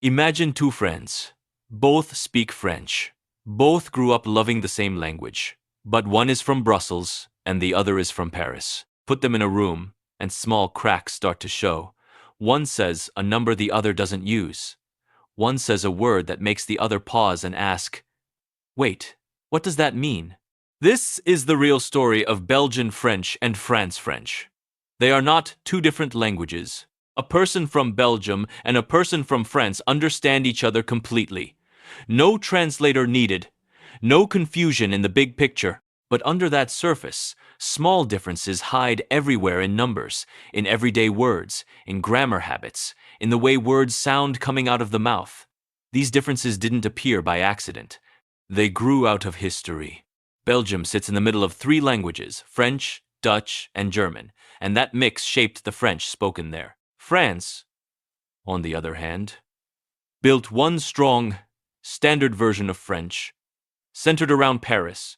Imagine two friends. Both speak French. Both grew up loving the same language. But one is from Brussels and the other is from Paris. Put them in a room, and small cracks start to show. One says a number the other doesn't use. One says a word that makes the other pause and ask, "Wait, what does that mean?" This is the real story of Belgian French and France French. They are not two different languages. A person from Belgium and a person from France understand each other completely. No translator needed. No confusion in the big picture. But under that surface, small differences hide everywhere in numbers, in everyday words, in grammar habits, in the way words sound coming out of the mouth. These differences didn't appear by accident. They grew out of history. Belgium sits in the middle of three languages, French, Dutch, and German, and that mix shaped the French spoken there. France, on the other hand, built one strong, standard version of French, centered around Paris,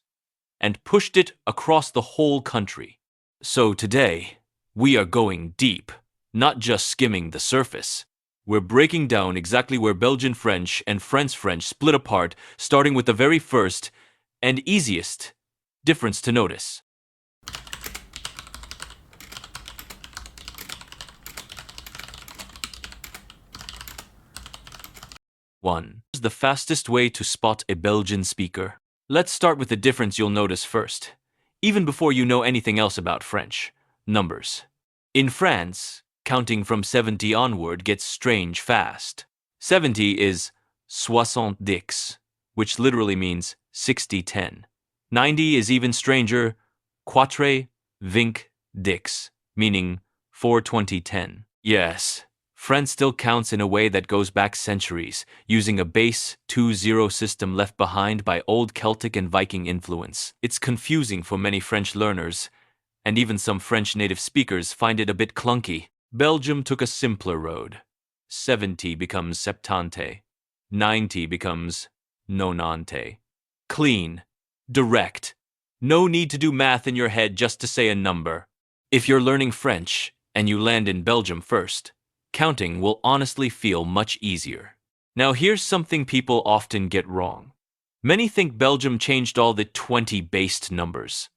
and pushed it across the whole country. So today, we are going deep, not just skimming the surface. We're breaking down exactly where Belgian French and France French split apart, starting with the very first and easiest difference to notice. 1. Is the fastest way to spot a Belgian speaker. Let's start with the difference you'll notice first, even before you know anything else about French. Numbers. In France, counting from 70 onward gets strange fast. 70 is 70, which literally means 60-10. 90 is even stranger, 4-20-10, meaning 4-20-10. Yes, France still counts in a way that goes back centuries, using a base 2-0 system left behind by old Celtic and Viking influence. It's confusing for many French learners, and even some French native speakers find it a bit clunky. Belgium took a simpler road. 70 becomes septante. 90 becomes nonante. Clean. Direct. No need to do math in your head just to say a number. If you're learning French, and you land in Belgium first, counting will honestly feel much easier. Now here's something people often get wrong. Many think Belgium changed all the 20-based numbers.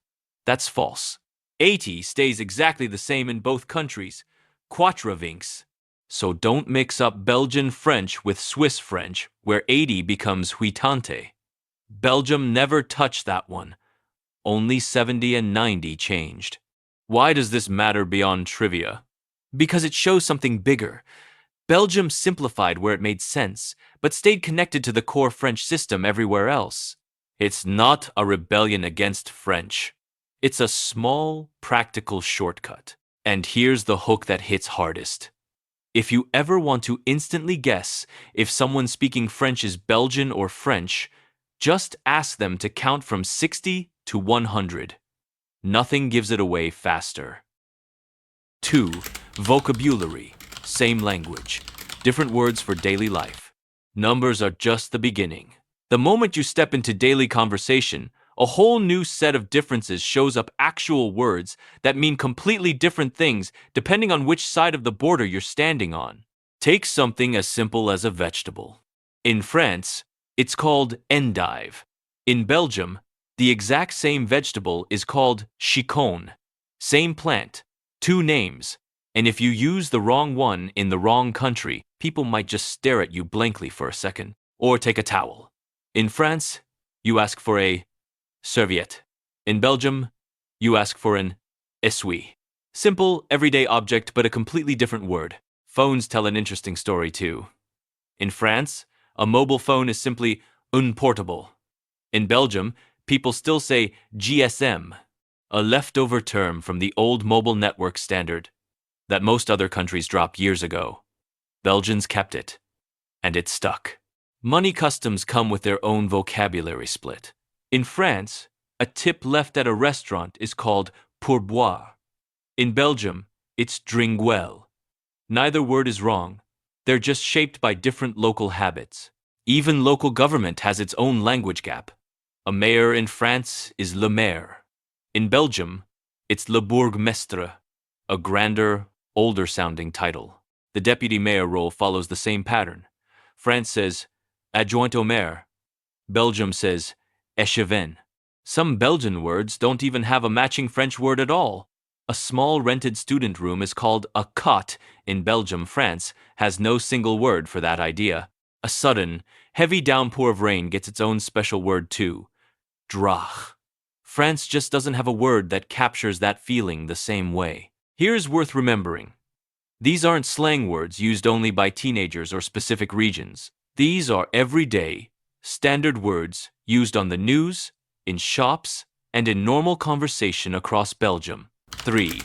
That's false. 80 stays exactly the same in both countries. 4-20. So don't mix up Belgian French with Swiss French, where 80 becomes 80. Belgium never touched that one. Only 70 and 90 changed. Why does this matter beyond trivia? Because it shows something bigger. Belgium simplified where it made sense, but stayed connected to the core French system everywhere else. It's not a rebellion against French. It's a small, practical shortcut. And here's the hook that hits hardest. If you ever want to instantly guess if someone speaking French is Belgian or French, just ask them to count from 60 to 100. Nothing gives it away faster. 2. Vocabulary. Same language. Different words for daily life. Numbers are just the beginning. The moment you step into daily conversation, a whole new set of differences shows up. Actual words that mean completely different things depending on which side of the border you're standing on. Take something as simple as a vegetable. In France, it's called endive. In Belgium, the exact same vegetable is called chicon. Same plant, two names, and if you use the wrong one in the wrong country, people might just stare at you blankly for a second. Or take a towel. In France, you ask for a serviette. In Belgium, you ask for an essuie. Simple, everyday object, but a completely different word. Phones tell an interesting story too. In France, a mobile phone is simply un portable. In Belgium, people still say GSM, a leftover term from the old mobile network standard that most other countries dropped years ago. Belgians kept it, and it stuck. Money customs come with their own vocabulary split. In France, a tip left at a restaurant is called pourboire. In Belgium, it's dringuel. Neither word is wrong. They're just shaped by different local habits. Even local government has its own language gap. A mayor in France is le maire. In Belgium, it's le bourgmestre, a grander, older-sounding title. The deputy mayor role follows the same pattern. France says adjoint au maire. Belgium says échevin. Some Belgian words don't even have a matching French word at all. A small rented student room is called a cot in Belgium, France, has no single word for that idea. A sudden, heavy downpour of rain gets its own special word too. Drach. France just doesn't have a word that captures that feeling the same way. Here's worth remembering. These aren't slang words used only by teenagers or specific regions. These are everyday, standard words used on the news, in shops, and in normal conversation across Belgium. 3.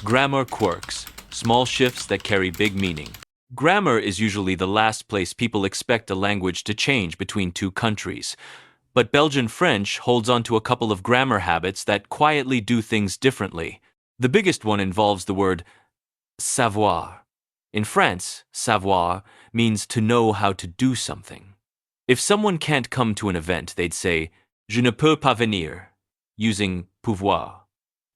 Grammar quirks, small shifts that carry big meaning. Grammar is usually the last place people expect a language to change between two countries. But Belgian French holds on to a couple of grammar habits that quietly do things differently. The biggest one involves the word savoir. In France, savoir means to know how to do something. If someone can't come to an event, they'd say, je ne peux pas venir, using pouvoir,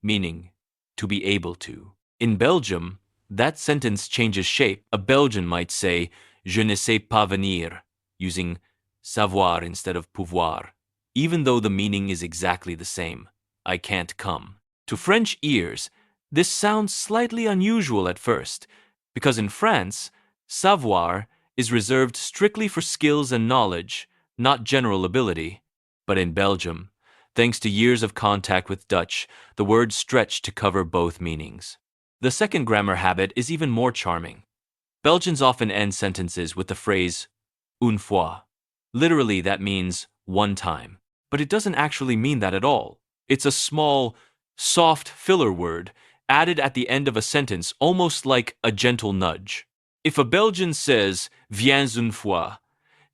meaning to be able to. In Belgium, that sentence changes shape. A Belgian might say, je ne sais pas venir, using savoir instead of pouvoir, even though the meaning is exactly the same. I can't come. To French ears, this sounds slightly unusual at first, because in France, savoir is reserved strictly for skills and knowledge, not general ability. But in Belgium, thanks to years of contact with Dutch, the word stretched to cover both meanings. The second grammar habit is even more charming. Belgians often end sentences with the phrase une fois. Literally, that means one time. But it doesn't actually mean that at all. It's a small, soft filler word added at the end of a sentence, almost like a gentle nudge. If a Belgian says viens une fois,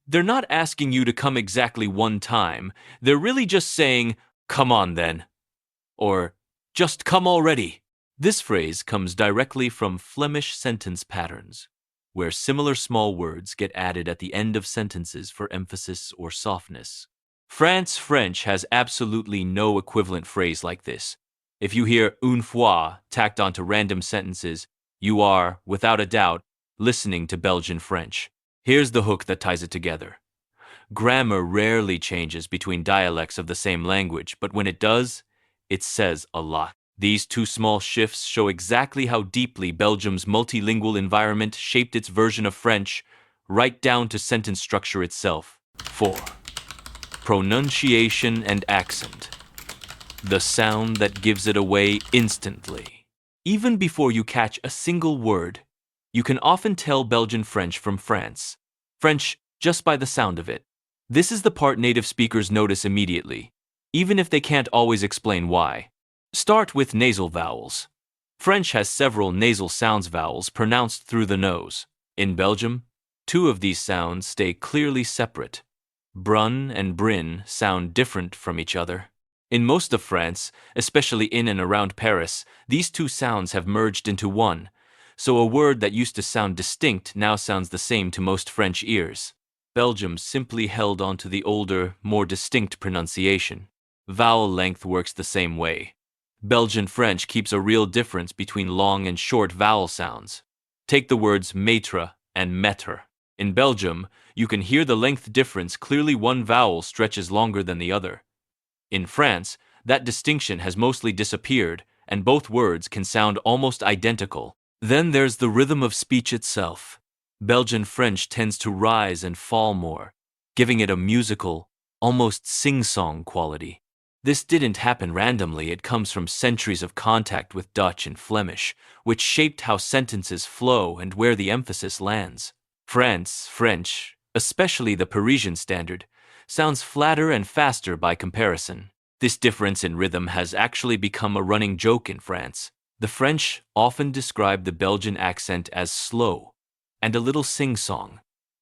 they're not asking you to come exactly one time. They're really just saying, come on then. Or, just come already. This phrase comes directly from Flemish sentence patterns, where similar small words get added at the end of sentences for emphasis or softness. France French has absolutely no equivalent phrase like this. If you hear une fois tacked onto random sentences, you are, without a doubt, listening to Belgian French. Here's the hook that ties it together. Grammar rarely changes between dialects of the same language, but when it does, it says a lot. These two small shifts show exactly how deeply Belgium's multilingual environment shaped its version of French, right down to sentence structure itself. 4. Pronunciation and accent. The sound that gives it away instantly. Even before you catch a single word, you can often tell Belgian French from France. French just by the sound of it. This is the part native speakers notice immediately, even if they can't always explain why. Start with nasal vowels. French has several nasal sounds vowels pronounced through the nose. In Belgium, two of these sounds stay clearly separate. Brun and brin sound different from each other. In most of France, especially in and around Paris, these two sounds have merged into one, so a word that used to sound distinct now sounds the same to most French ears. Belgium simply held on to the older, more distinct pronunciation. Vowel length works the same way. Belgian French keeps a real difference between long and short vowel sounds. Take the words maître and maître. In Belgium, you can hear the length difference. Clearly one vowel stretches longer than the other. In France, that distinction has mostly disappeared, and both words can sound almost identical. Then there's the rhythm of speech itself. Belgian French tends to rise and fall more, giving it a musical, almost sing-song quality. This didn't happen randomly. It comes from centuries of contact with Dutch and Flemish, which shaped how sentences flow and where the emphasis lands. France French, especially the Parisian standard, sounds flatter and faster by comparison. This difference in rhythm has actually become a running joke in France. The French often describe the Belgian accent as slow and a little sing-song,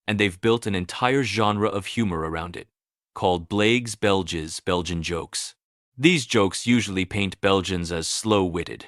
and they've built an entire genre of humor around it, called Blagues Belges, Belgian jokes. These jokes usually paint Belgians as slow-witted,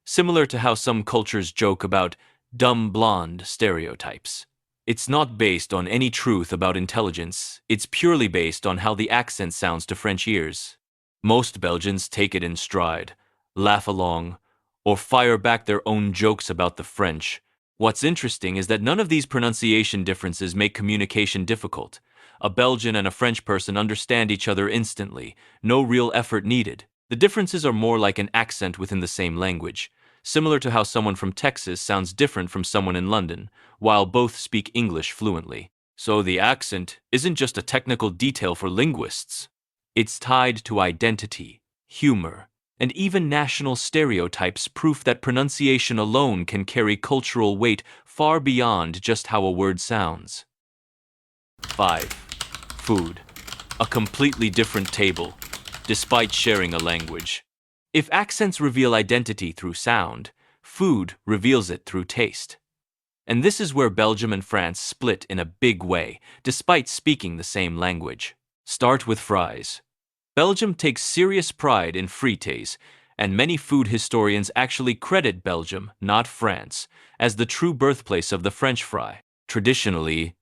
similar to how some cultures joke about dumb blonde stereotypes. It's not based on any truth about intelligence, it's purely based on how the accent sounds to French ears. Most Belgians take it in stride, laugh along, or fire back their own jokes about the French, What's interesting is that none of these pronunciation differences make communication difficult. A Belgian and a French person understand each other instantly, no real effort needed. The differences are more like an accent within the same language, similar to how someone from Texas sounds different from someone in London, while both speak English fluently. So the accent isn't just a technical detail for linguists. It's tied to identity, humor, and even national stereotypes, proof that pronunciation alone can carry cultural weight far beyond just how a word sounds. 5. Food. A completely different table, despite sharing a language. If accents reveal identity through sound, food reveals it through taste. And this is where Belgium and France split in a big way, despite speaking the same language. Start with fries. Belgium takes serious pride in frites, and many food historians actually credit Belgium, not France, as the true birthplace of the French fry. Traditionally,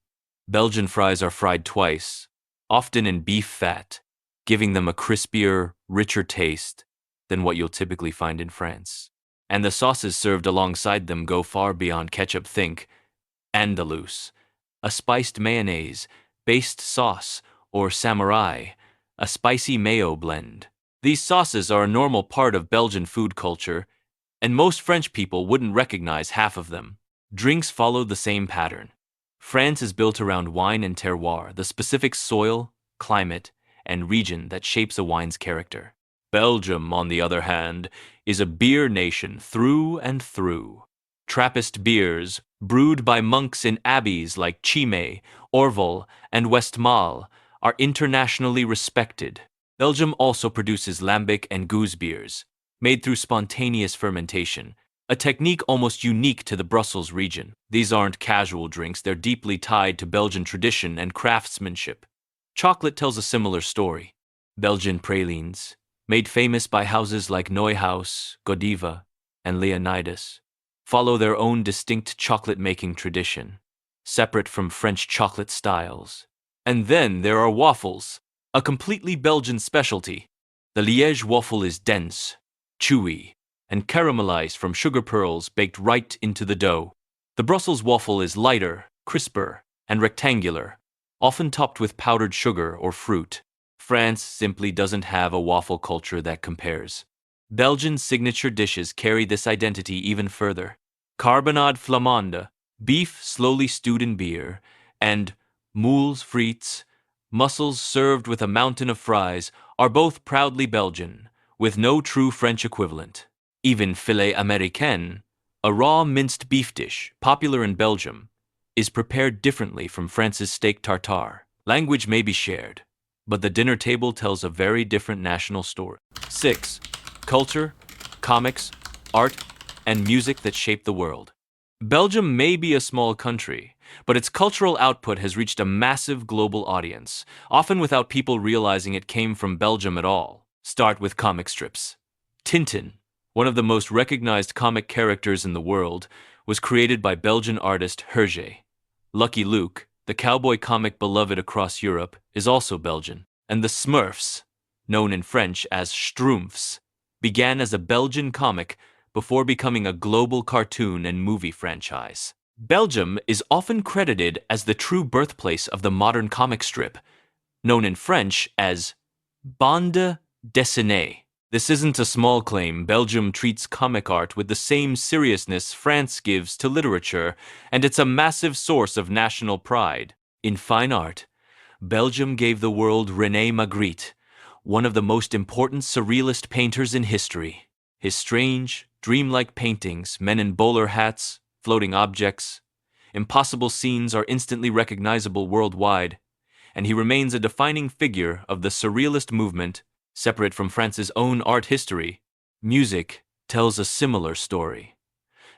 Belgian fries are fried twice, often in beef fat, giving them a crispier, richer taste than what you'll typically find in France. And the sauces served alongside them go far beyond ketchup. Think Andalous, a spiced mayonnaise, based sauce, or samurai, a spicy mayo blend. These sauces are a normal part of Belgian food culture, and most French people wouldn't recognize half of them. Drinks follow the same pattern. France is built around wine and terroir, the specific soil, climate, and region that shapes a wine's character. Belgium, on the other hand, is a beer nation through and through. Trappist beers, brewed by monks in abbeys like Chimay, Orval, and Westmalle, are internationally respected. Belgium also produces lambic and goose beers, made through spontaneous fermentation, a technique almost unique to the Brussels region. These aren't casual drinks, they're deeply tied to Belgian tradition and craftsmanship. Chocolate tells a similar story. Belgian pralines, made famous by houses like Neuhaus, Godiva, and Leonidas, follow their own distinct chocolate-making tradition, separate from French chocolate styles. And then there are waffles, a completely Belgian specialty. The Liège waffle is dense, chewy, and caramelized from sugar pearls baked right into the dough. The Brussels waffle is lighter, crisper, and rectangular, often topped with powdered sugar or fruit. France simply doesn't have a waffle culture that compares. Belgian signature dishes carry this identity even further. Carbonade flamande, beef slowly stewed in beer, and moules frites, mussels served with a mountain of fries, are both proudly Belgian, with no true French equivalent. Even filet américain, a raw minced beef dish popular in Belgium, is prepared differently from France's steak tartare. Language may be shared, but the dinner table tells a very different national story. 6. Culture, comics, art, and music that shape the world. Belgium may be a small country, but its cultural output has reached a massive global audience, often without people realizing it came from Belgium at all. Start with comic strips. Tintin, one of the most recognized comic characters in the world, was created by Belgian artist Hergé. Lucky Luke, the cowboy comic beloved across Europe, is also Belgian. And the Smurfs, known in French as Schtroumpfs, began as a Belgian comic before becoming a global cartoon and movie franchise. Belgium is often credited as the true birthplace of the modern comic strip, known in French as bande dessinée. This isn't a small claim. Belgium treats comic art with the same seriousness France gives to literature, and it's a massive source of national pride. In fine art, Belgium gave the world René Magritte, one of the most important surrealist painters in history. His strange, dreamlike paintings, men in bowler hats, floating objects, impossible scenes are instantly recognizable worldwide, and he remains a defining figure of the surrealist movement. Separate from France's own art history, music tells a similar story.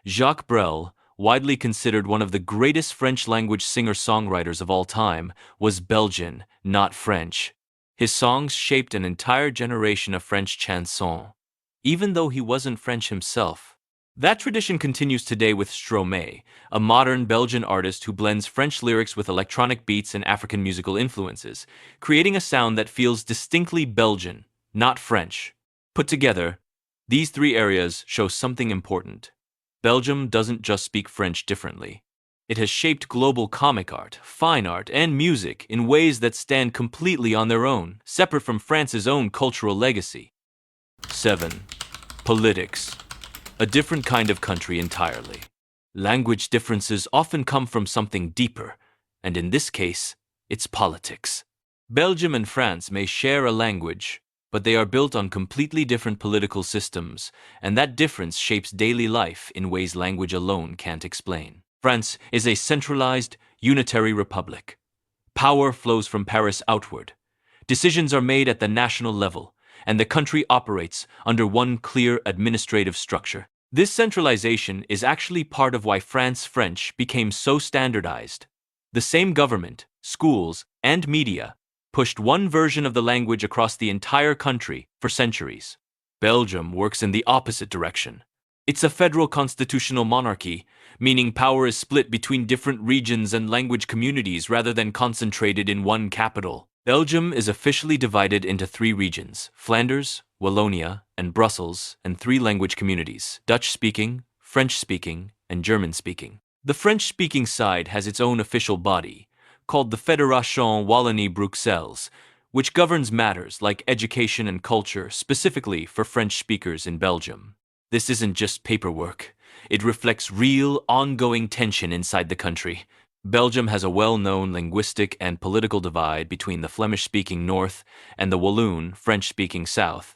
Jacques Brel, widely considered one of the greatest French-language singer-songwriters of all time, was Belgian, not French. His songs shaped an entire generation of French chansons, even though he wasn't French himself. That tradition continues today with Stromae, a modern Belgian artist who blends French lyrics with electronic beats and African musical influences, creating a sound that feels distinctly Belgian, not French. Put together, these three areas show something important. Belgium doesn't just speak French differently. It has shaped global comic art, fine art, and music in ways that stand completely on their own, separate from France's own cultural legacy. 7. Politics. A different kind of country entirely. Language differences often come from something deeper, and in this case, it's politics. Belgium and France may share a language, but they are built on completely different political systems, and that difference shapes daily life in ways language alone can't explain. France is a centralized, unitary republic. Power flows from Paris outward. Decisions are made at the national level, and the country operates under one clear administrative structure. This centralization is actually part of why France French became so standardized. The same government, schools, and media pushed one version of the language across the entire country for centuries. Belgium works in the opposite direction. It's a federal constitutional monarchy, meaning power is split between different regions and language communities rather than concentrated in one capital. Belgium is officially divided into 3 regions: Flanders, Wallonia, and Brussels, and 3 language communities: Dutch-speaking, French-speaking, and German-speaking. The French-speaking side has its own official body, called the Fédération Wallonie-Bruxelles, which governs matters like education and culture specifically for French speakers in Belgium. This isn't just paperwork. It reflects real, ongoing tension inside the country. Belgium has a well-known linguistic and political divide between the Flemish-speaking north and the Walloon, French-speaking south.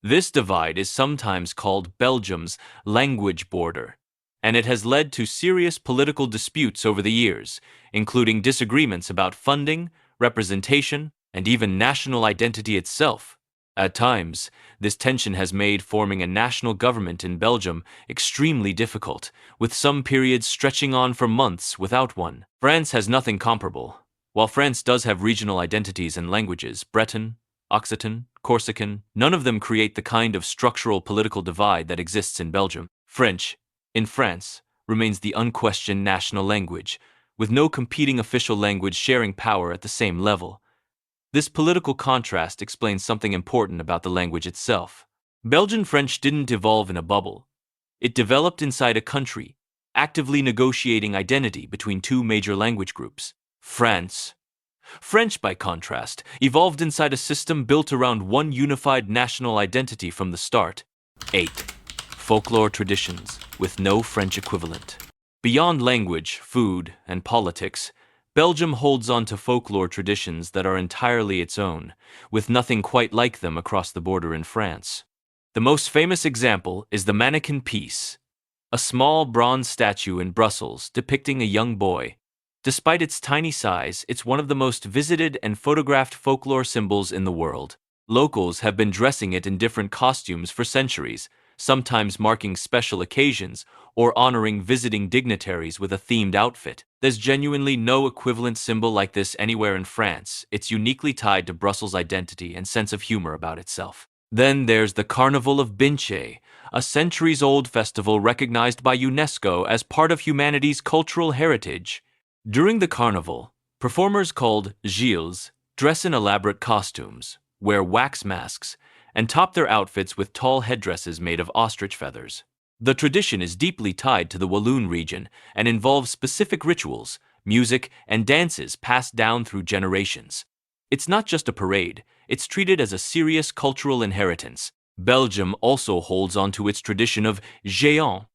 This divide is sometimes called Belgium's language border, and it has led to serious political disputes over the years, including disagreements about funding, representation, and even national identity itself. At times, this tension has made forming a national government in Belgium extremely difficult, with some periods stretching on for months without one. France has nothing comparable. While France does have regional identities and languages, Breton, Occitan, Corsican, none of them create the kind of structural political divide that exists in Belgium. French, in France, remains the unquestioned national language, with no competing official language sharing power at the same level. This political contrast explains something important about the language itself. Belgian French didn't evolve in a bubble. It developed inside a country, actively negotiating identity between 2 major language groups. French, by contrast, evolved inside a system built around one unified national identity from the start. 8. Folklore traditions, with no French equivalent. Beyond language, food, and politics, Belgium holds on to folklore traditions that are entirely its own, with nothing quite like them across the border in France. The most famous example is the mannequin piece, a small bronze statue in Brussels depicting a young boy. Despite its tiny size, it's one of the most visited and photographed folklore symbols in the world. Locals have been dressing it in different costumes for centuries, sometimes marking special occasions or honoring visiting dignitaries with a themed outfit. There's genuinely no equivalent symbol like this anywhere in France. It's uniquely tied to Brussels' identity and sense of humor about itself. Then there's the Carnival of Binche, a centuries-old festival recognized by UNESCO as part of humanity's cultural heritage. During the carnival, performers called Gilles dress in elaborate costumes, wear wax masks, and top their outfits with tall headdresses made of ostrich feathers. The tradition is deeply tied to the Walloon region and involves specific rituals, music, and dances passed down through generations. It's not just a parade, it's treated as a serious cultural inheritance. Belgium also holds on to its tradition of géants,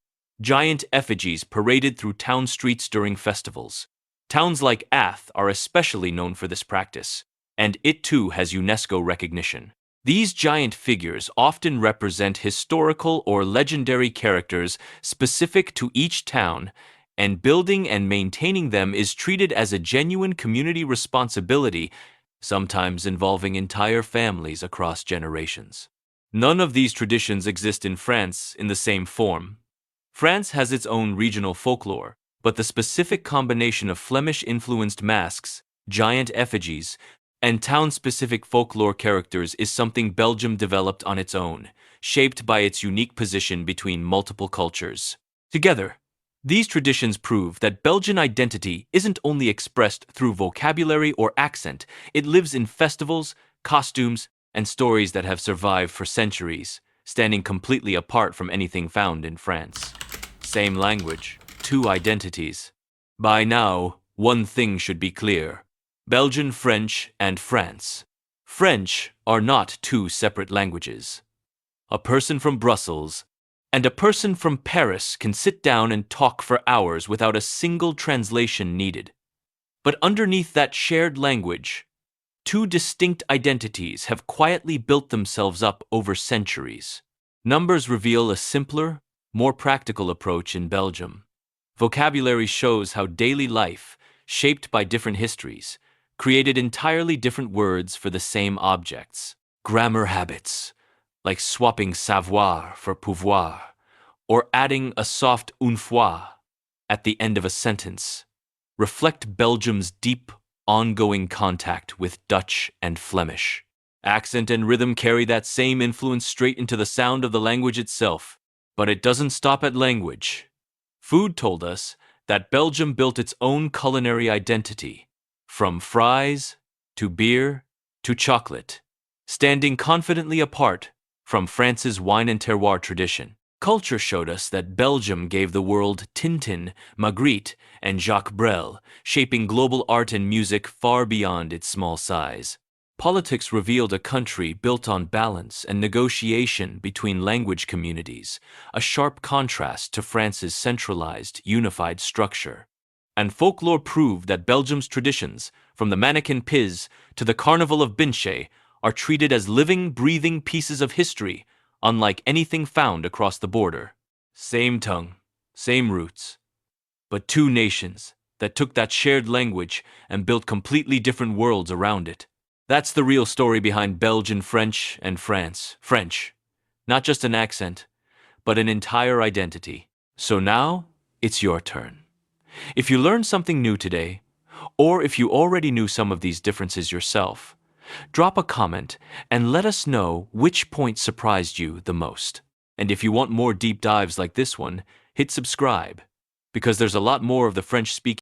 giant effigies paraded through town streets during festivals. Towns like Ath are especially known for this practice, and it too has UNESCO recognition. These giant figures often represent historical or legendary characters specific to each town, and building and maintaining them is treated as a genuine community responsibility, sometimes involving entire families across generations. None of these traditions exist in France in the same form. France has its own regional folklore, but the specific combination of Flemish-influenced masks, giant effigies, and town-specific folklore characters is something Belgium developed on its own, shaped by its unique position between multiple cultures. Together, these traditions prove that Belgian identity isn't only expressed through vocabulary or accent, it lives in festivals, costumes, and stories that have survived for centuries, standing completely apart from anything found in France. Same language, two identities. By now, one thing should be clear. Belgian French and France. French are not two separate languages. A person from Brussels and a person from Paris can sit down and talk for hours without a single translation needed. But underneath that shared language, two distinct identities have quietly built themselves up over centuries. Numbers reveal a simpler, more practical approach in Belgium. Vocabulary shows how daily life, shaped by different histories, created entirely different words for the same objects. Grammar habits, like swapping savoir for pouvoir, or adding a soft une fois at the end of a sentence, reflect Belgium's deep, ongoing contact with Dutch and Flemish. Accent and rhythm carry that same influence straight into the sound of the language itself. But it doesn't stop at language. Food told us that Belgium built its own culinary identity, from fries to beer to chocolate, standing confidently apart from France's wine and terroir tradition. Culture showed us that Belgium gave the world Tintin, Magritte, and Jacques Brel, shaping global art and music far beyond its small size. Politics revealed a country built on balance and negotiation between language communities, a sharp contrast to France's centralized, unified structure. And folklore proved that Belgium's traditions, from the mannequin Piz to the Carnival of Binche, are treated as living, breathing pieces of history, unlike anything found across the border. Same tongue, same roots, but two nations that took that shared language and built completely different worlds around it. That's the real story behind Belgian French and France. French, not just an accent, but an entire identity. So now, it's your turn. If you learned something new today, or if you already knew some of these differences yourself, drop a comment and let us know which point surprised you the most. And if you want more deep dives like this one, hit subscribe, because there's a lot more of the French-speaking